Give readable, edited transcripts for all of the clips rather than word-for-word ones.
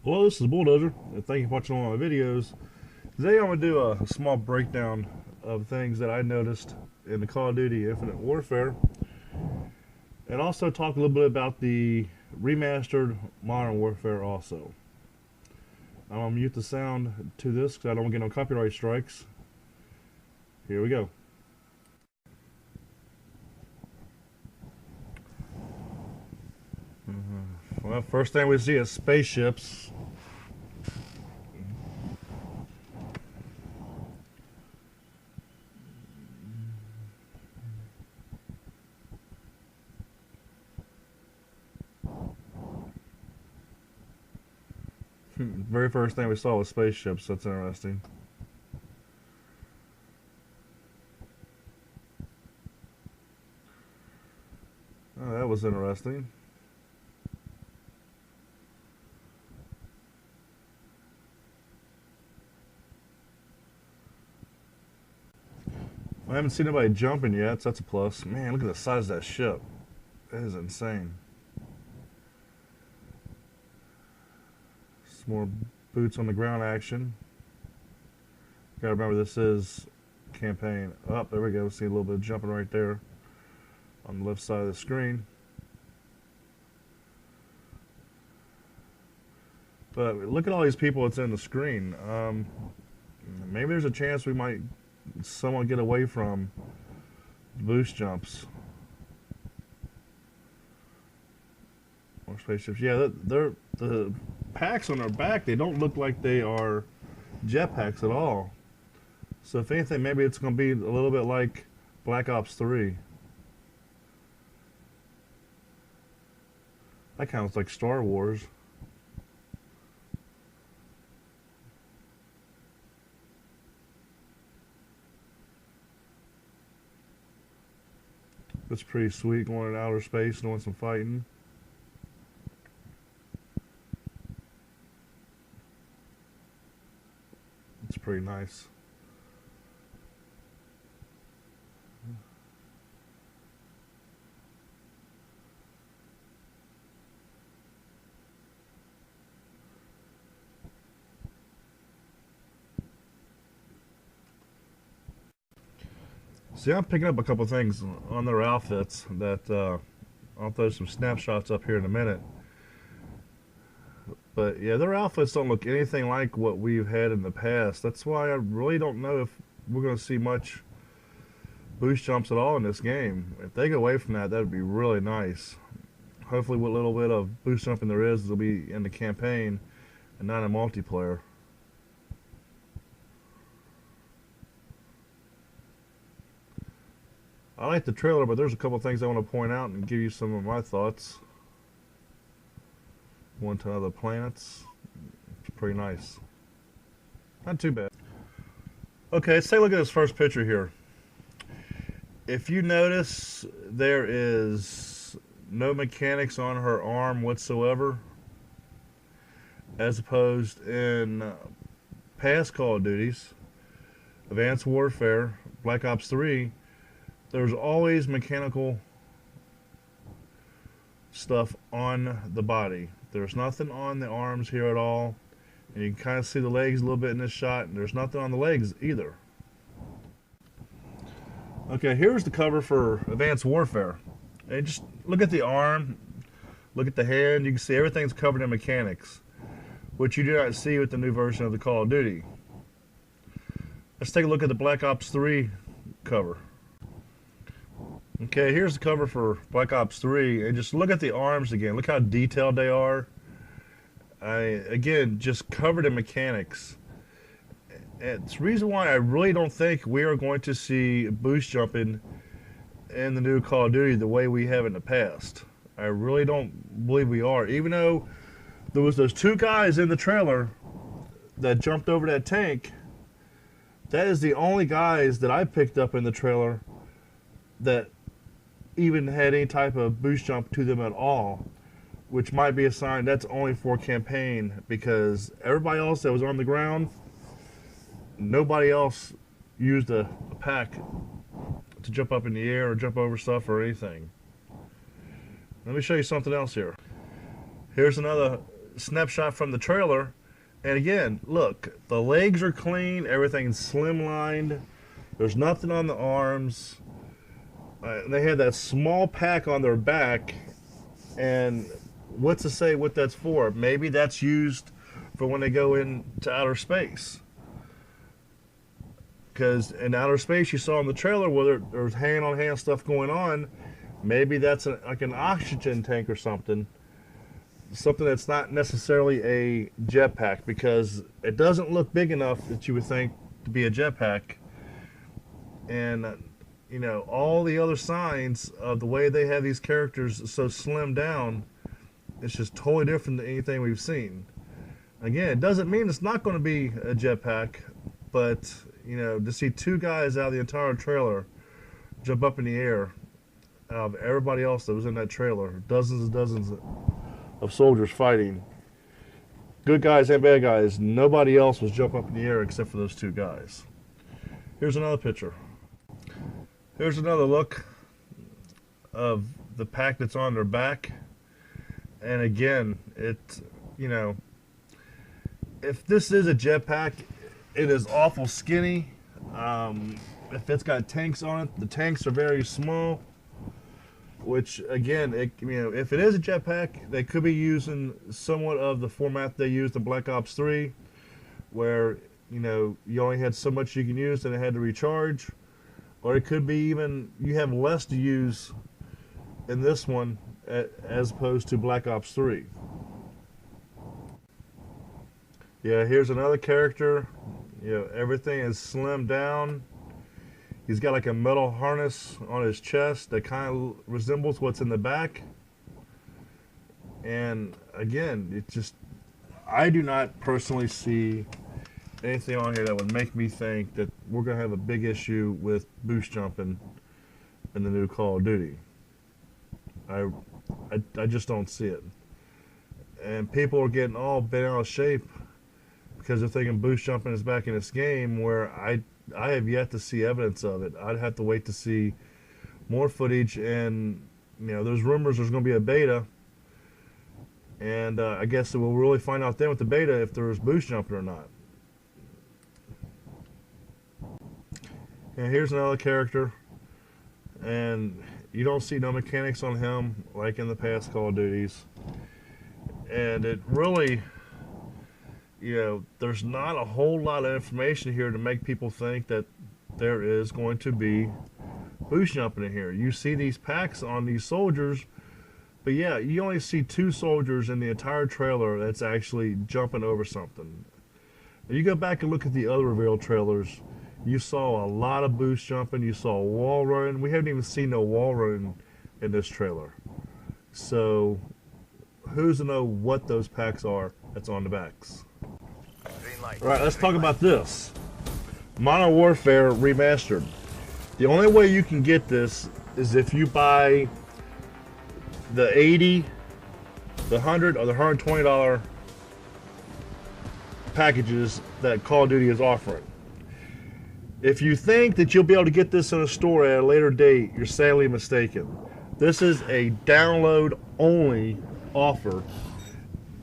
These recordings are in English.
Hello, this is Bulldozer, and thank you for watching all my videos. Today I'm going to do a small breakdown of things that I noticed in the Call of Duty Infinite Warfare, and also talk a little bit about the remastered Modern Warfare also. I'm going to mute the sound to this because I don't want to get no copyright strikes. Here we go. Well, first thing we see is spaceships. Very first thing we saw was spaceships. That's interesting. Oh, that was interesting. I haven't seen anybody jumping yet, so that's a plus. Man, look at the size of that ship. That is insane. Some more boots on the ground action. Gotta remember this is campaign. Oh, there we go. See a little bit of jumping right there on the left side of the screen. But look at all these people that's in the screen. Maybe there's a chance we might somewhat get away from boost jumps. More spaceships. Yeah, they're the packs on their back. They don't look like they are jetpacks at all. So if anything, maybe it's going to be a little bit like Black Ops 3. That kind of looks like Star Wars. That's pretty sweet, going in outer space, doing some fighting. It's pretty nice. See, I'm picking up a couple things on their outfits that I'll throw some snapshots up here in a minute. But yeah, their outfits don't look anything like what we've had in the past. That's why I really don't know if we're going to see much boost jumps at all in this game. If they go away from that, that would be really nice. Hopefully what little bit of boost jumping there is will be in the campaign and not in multiplayer. I like the trailer, but there's a couple things I want to point out and give you some of my thoughts. One to other planets. It's pretty nice. Not too bad. Okay, let's take a look at this first picture here. If you notice, there is no mechanics on her arm whatsoever, as opposed in past Call of Duties, Advanced Warfare, Black Ops 3, there's always mechanical stuff on the body. There's nothing on the arms here at all. And you can kind of see the legs a little bit in this shot, and there's nothing on the legs either. Okay, here's the cover for Advanced Warfare. And just look at the arm, look at the hand, you can see everything's covered in mechanics, which you do not see with the new version of the Call of Duty. Let's take a look at the Black Ops 3 cover. Okay, here's the cover for Black Ops 3, and just look at the arms again. Look how detailed they are. Again, just covered in mechanics. It's the reason why I really don't think we are going to see boost jumping in the new Call of Duty the way we have in the past. I really don't believe we are. Even though there was those two guys in the trailer that jumped over that tank, that is the only guys that I picked up in the trailer that even had any type of boost jump to them at all, which might be a sign that's only for campaign, because everybody else that was on the ground, nobody else used a pack to jump up in the air or jump over stuff or anything. Let me show you something else here. Here's another snapshot from the trailer. And again, look, the legs are clean, everything's slimlined. There's nothing on the arms. They had that small pack on their back, and what's to say what that's for? Maybe that's used for when they go into outer space. Because in outer space, you saw in the trailer where there's hand-on-hand stuff going on. Maybe that's like an oxygen tank or something. Something that's not necessarily a jetpack, because it doesn't look big enough that you would think to be a jetpack. And you know, all the other signs of the way they have these characters so slimmed down, it's just totally different than anything we've seen. Again, it doesn't mean it's not going to be a jetpack, but you know, to see two guys out of the entire trailer jump up in the air out of everybody else that was in that trailer, dozens and dozens of soldiers fighting, good guys and bad guys, nobody else was jumping up in the air except for those two guys. Here's another picture. Here's another look of the pack that's on their back. And again, you know, if this is a jetpack, it is awful skinny. If it's got tanks on it, the tanks are very small. Which again, you know, if it is a jetpack, they could be using somewhat of the format they used in Black Ops 3, where you know you only had so much you can use and it had to recharge. Or it could be even you have less to use in this one as opposed to Black Ops 3. Yeah, here's another character. You know, everything is slimmed down. He's got like a metal harness on his chest that kind of resembles what's in the back. And again, it just, I do not personally see anything on here that would make me think that we're going to have a big issue with boost jumping in the new Call of Duty. I just don't see it. And people are getting all bent out of shape because they're thinking boost jumping is back in this game, where I have yet to see evidence of it. I'd have to wait to see more footage, and you know, there's rumors there's going to be a beta, and I guess we'll really find out then with the beta if there's boost jumping or not. And here's another character, and you don't see no mechanics on him like in the past Call of Duties. And it really, you know, there's not a whole lot of information here to make people think that there is going to be boost jumping in here. You see these packs on these soldiers, but yeah, you only see two soldiers in the entire trailer that's actually jumping over something. If you go back and look at the other reveal trailers, you saw a lot of boost jumping. You saw wall running. We haven't even seen no wall running in this trailer. So who's to know what those packs are that's on the backs? All right, let's talk about this. Modern Warfare Remastered. The only way you can get this is if you buy the $80, the $100, or the $120 packages that Call of Duty is offering. If you think that you'll be able to get this in a store at a later date, you're sadly mistaken. This is a download-only offer.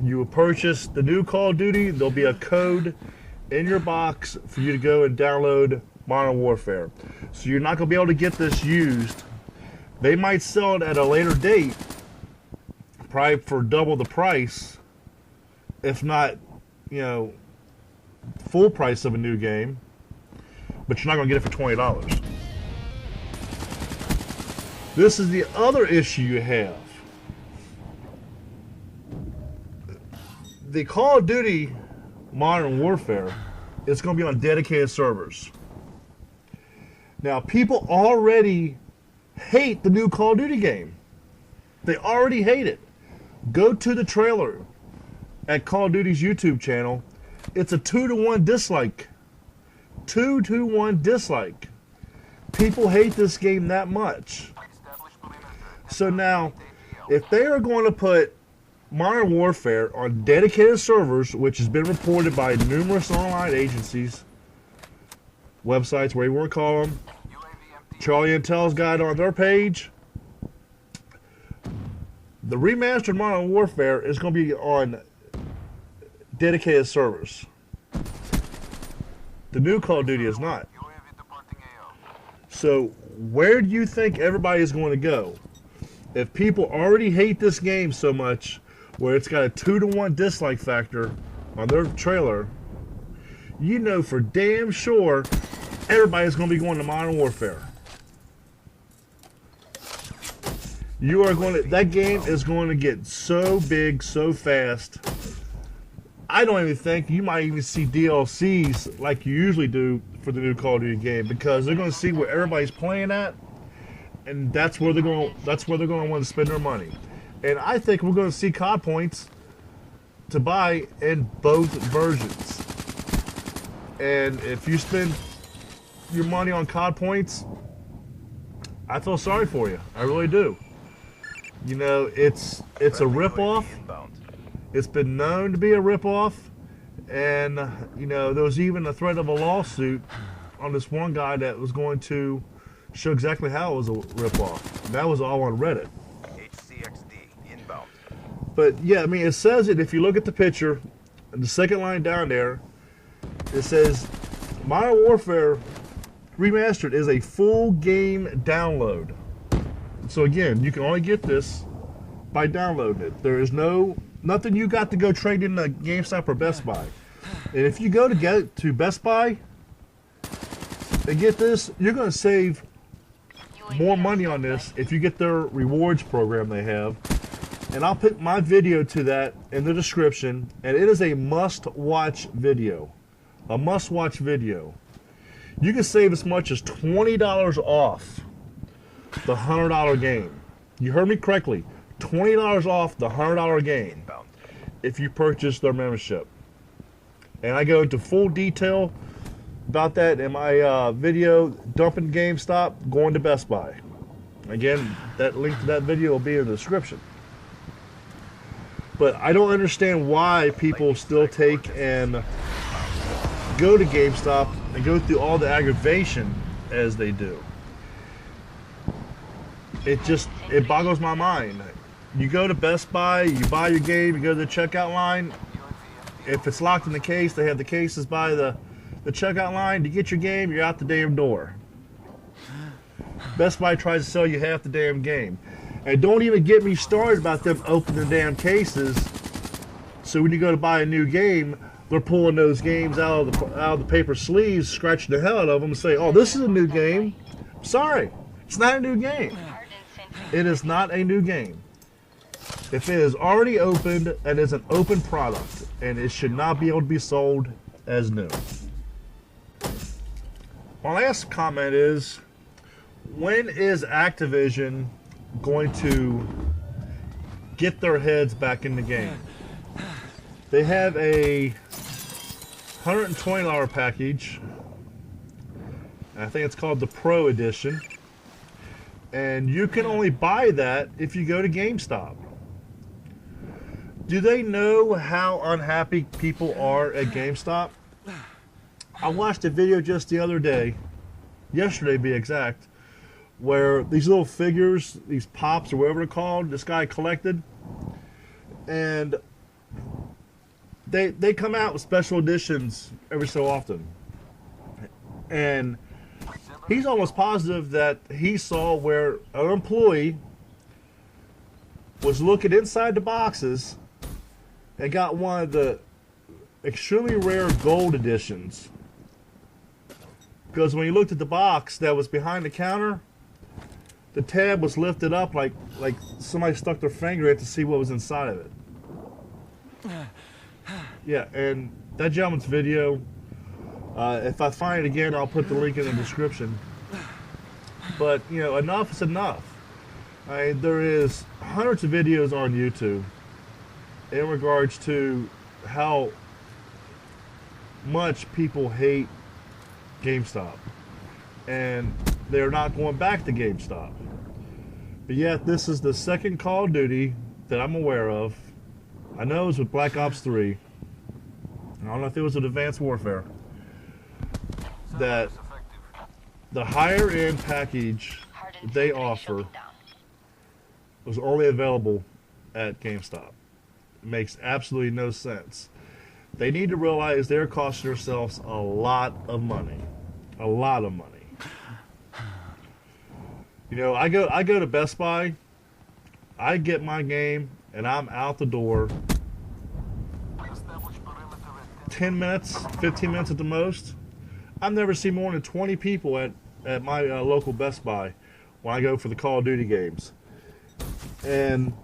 You will purchase the new Call of Duty, there'll be a code in your box for you to go and download Modern Warfare. So you're not going to be able to get this used. They might sell it at a later date, probably for double the price, if not, you know, full price of a new game. But you're not going to get it for $20. This is the other issue you have. The Call of Duty Modern Warfare is going to be on dedicated servers. Now, people already hate the new Call of Duty game. They already hate it. Go to the trailer at Call of Duty's YouTube channel. It's a 2-to-1 dislike. 2-to-1 dislike. People hate this game that much. So now, if they are going to put Modern Warfare on dedicated servers, which has been reported by numerous online agencies, websites, whatever you want to call them, Charlie Intel's got it on their page, the remastered Modern Warfare is going to be on dedicated servers. The new Call of Duty is not. So where do you think everybody is going to go? If people already hate this game so much, where it's got a 2-to-1 dislike factor on their trailer, you know for damn sure everybody's going to be going to Modern Warfare. You are going to, that game is going to get so big so fast. I don't even think you might even see DLCs like you usually do for the new Call of Duty game, because they're going to see where everybody's playing at, and that's where they're going. That's where they're going to want to spend their money. And I think we're going to see COD points to buy in both versions. And if you spend your money on COD points, I feel sorry for you. I really do. You know, it's a ripoff. It's been known to be a ripoff, and you know, there was even a threat of a lawsuit on this one guy that was going to show exactly how it was a ripoff. That was all on Reddit. HCXD inbound. But yeah, I mean, it says it if you look at the picture, the second line down there, it says Modern Warfare Remastered is a full game download. So again, you can only get this by downloading it. There is nothing you got to go trade in a GameStop or Best Buy. And if you go to Best Buy and get this, you're going to save more money on this if you get their rewards program they have. And I'll put my video to that in the description, and it is a must-watch video. A must-watch video. You can save as much as $20 off the $100 game. You heard me correctly. $20 off the $100 game if you purchase their membership. And I go into full detail about that in my video, dumping GameStop, going to Best Buy. Again, that link to that video will be in the description. But I don't understand why people still take and go to GameStop and go through all the aggravation as they do. It boggles my mind. You go to Best Buy, you buy your game, you go to the checkout line. If it's locked in the case, they have the cases by the checkout line. You get your game, you're out the damn door. Best Buy tries to sell you half the damn game. And don't even get me started about them opening the damn cases. So when you go to buy a new game, they're pulling those games out of the paper sleeves, scratching the hell out of them, and say, "Oh, this is a new game." Sorry, it's not a new game. It is not a new game. If it is already opened and is an open product, and it should not be able to be sold as new. My last comment is, when is Activision going to get their heads back in the game? They have a $120 package. I think it's called the Pro Edition. And you can only buy that if you go to GameStop. Do they know how unhappy people are at GameStop? I watched a video just the other day, yesterday to be exact, where these little figures, these pops or whatever they're called, this guy collected, and they come out with special editions every so often. And he's almost positive that he saw where an employee was looking inside the boxes and got one of the extremely rare gold editions. Because when you looked at the box that was behind the counter, the tab was lifted up like somebody stuck their finger in to see what was inside of it. Yeah, and that gentleman's video, if I find it again, I'll put the link in the description. But, you know, enough is enough. There is hundreds of videos on YouTube in regards to how much people hate GameStop. And they're not going back to GameStop. But yet, this is the second Call of Duty that I'm aware of. I know it was with Black Ops 3. I don't know if it was with Advanced Warfare. That the higher end package they offer was only available at GameStop. It makes absolutely no sense. they need to realize they're costing themselves a lot of money. A lot of money. You know, I go to Best Buy, I get my game, and I'm out the door 10 minutes, 15 minutes at the most. I've never seen more than 20 people at my local Best Buy when I go for the Call of Duty games. And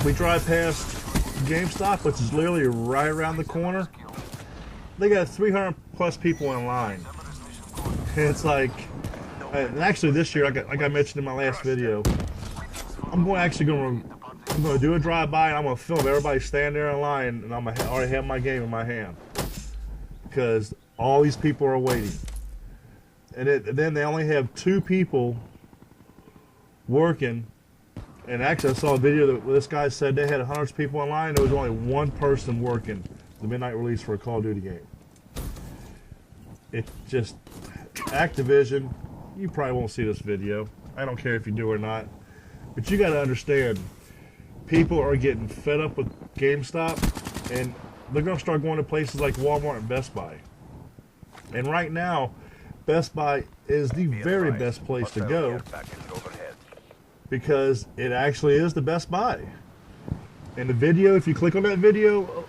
we drive past GameStop, which is literally right around the corner. They got 300 plus people in line. And it's like, and actually this year, like I mentioned in my last video, I'm going to do a drive-by, and I'm going to film everybody standing there in line, and I'm going to already have my game in my hand. Because all these people are waiting. And then they only have 2 people working. And actually, I saw a video that this guy said they had hundreds of people in line. There was only 1 person working the midnight release for a Call of Duty game. It's just Activision. You probably won't see this video. I don't care if you do or not. But you got to understand, people are getting fed up with GameStop, and they're going to start going to places like Walmart and Best Buy. And right now, Best Buy is the very best place to go because it actually is the Best Buy. And the video, if you click on that video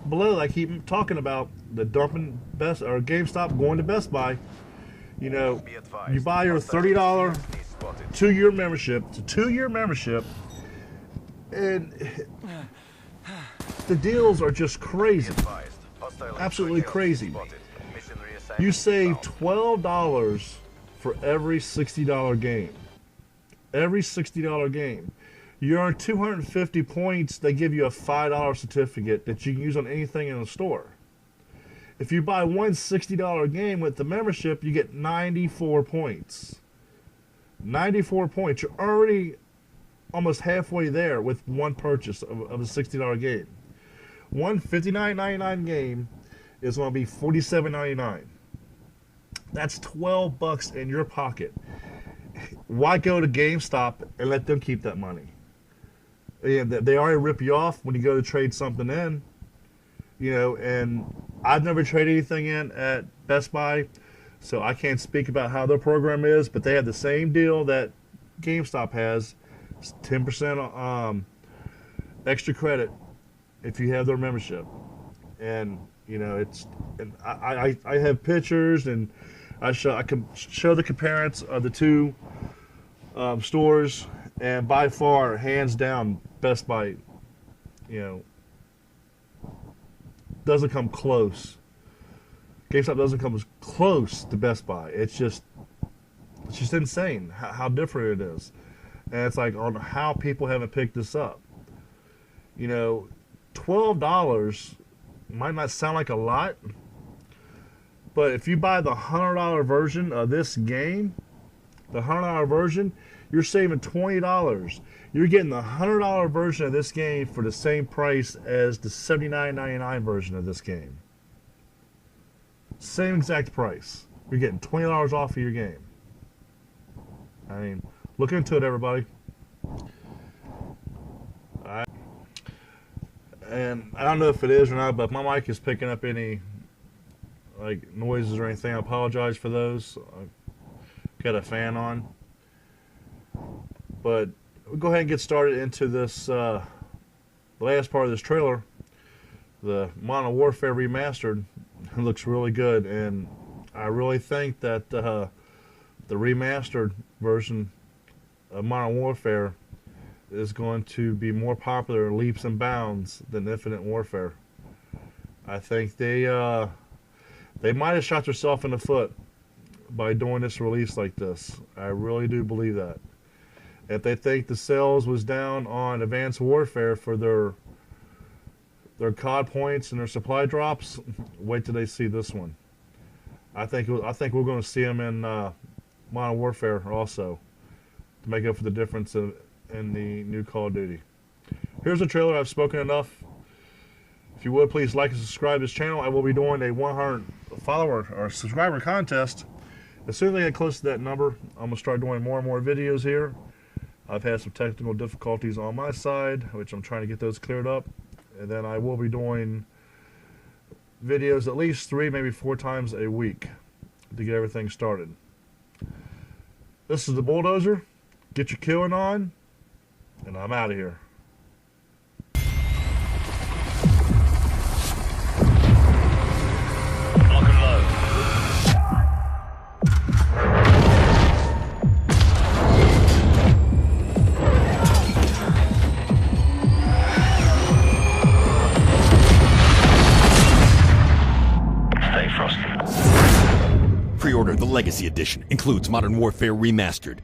below, I keep talking about the dumping GameStop going to Best Buy. You know, you buy your $30 2-year membership. It's a 2-year membership, and the deals are just crazy, absolutely crazy. You save $12 for every $60 game. Every $60 game. You earn 250 points. They give you a $5 certificate that you can use on anything in the store. If you buy one $60 game with the membership, you get 94 points. 94 points. You're already almost halfway there with one purchase of a $60 game. One $59.99 game is going to be $47.99. That's $12 in your pocket. Why go to GameStop and let them keep that money? And they already rip you off when you go to trade something in. You know, and I've never traded anything in at Best Buy, so I can't speak about how their program is, but they have the same deal that GameStop has. It's 10% extra credit if you have their membership. And, you know, I have pictures, and I can show the comparison of the 2 stores, and by far, hands down, Best Buy, you know, doesn't come close. GameStop doesn't come as close to Best Buy. It's just insane how different it is. And it's like on how people haven't picked this up. You know, $12 might not sound like a lot, but if you buy the $100 version of this game, the $100 version, you're saving $20. You're getting the $100 version of this game for the same price as the $79.99 version of this game. Same exact price. You're getting $20 off of your game. I mean, look into it, everybody. And I don't know if it is or not, but if my mic is picking up any like noises or anything, I apologize for those. I've got a fan on. But we'll go ahead and get started into this the last part of this trailer. The Modern Warfare Remastered. It looks really good, and I really think that the remastered version of Modern Warfare is going to be more popular in leaps and bounds than Infinite Warfare. I think they might have shot themselves in the foot by doing this release like this. I really do believe that. If they think the sales was down on Advanced Warfare for their COD points and their supply drops, wait till they see this one. I think we're going to see them in Modern Warfare also to make up for the difference in the new Call of Duty. Here's a trailer. I've spoken enough. If you would, please like and subscribe to this channel. I will be doing a 100 follower or subscriber contest. As soon as I get close to that number, I'm going to start doing more and more videos here. I've had some technical difficulties on my side, which I'm trying to get those cleared up. And then I will be doing videos at least 3, maybe 4 times a week to get everything started. This is the Bulldozer. Get your killing on, and I'm out of here. Lock and load. Stay frosty. Pre-order the Legacy Edition. Includes Modern Warfare Remastered.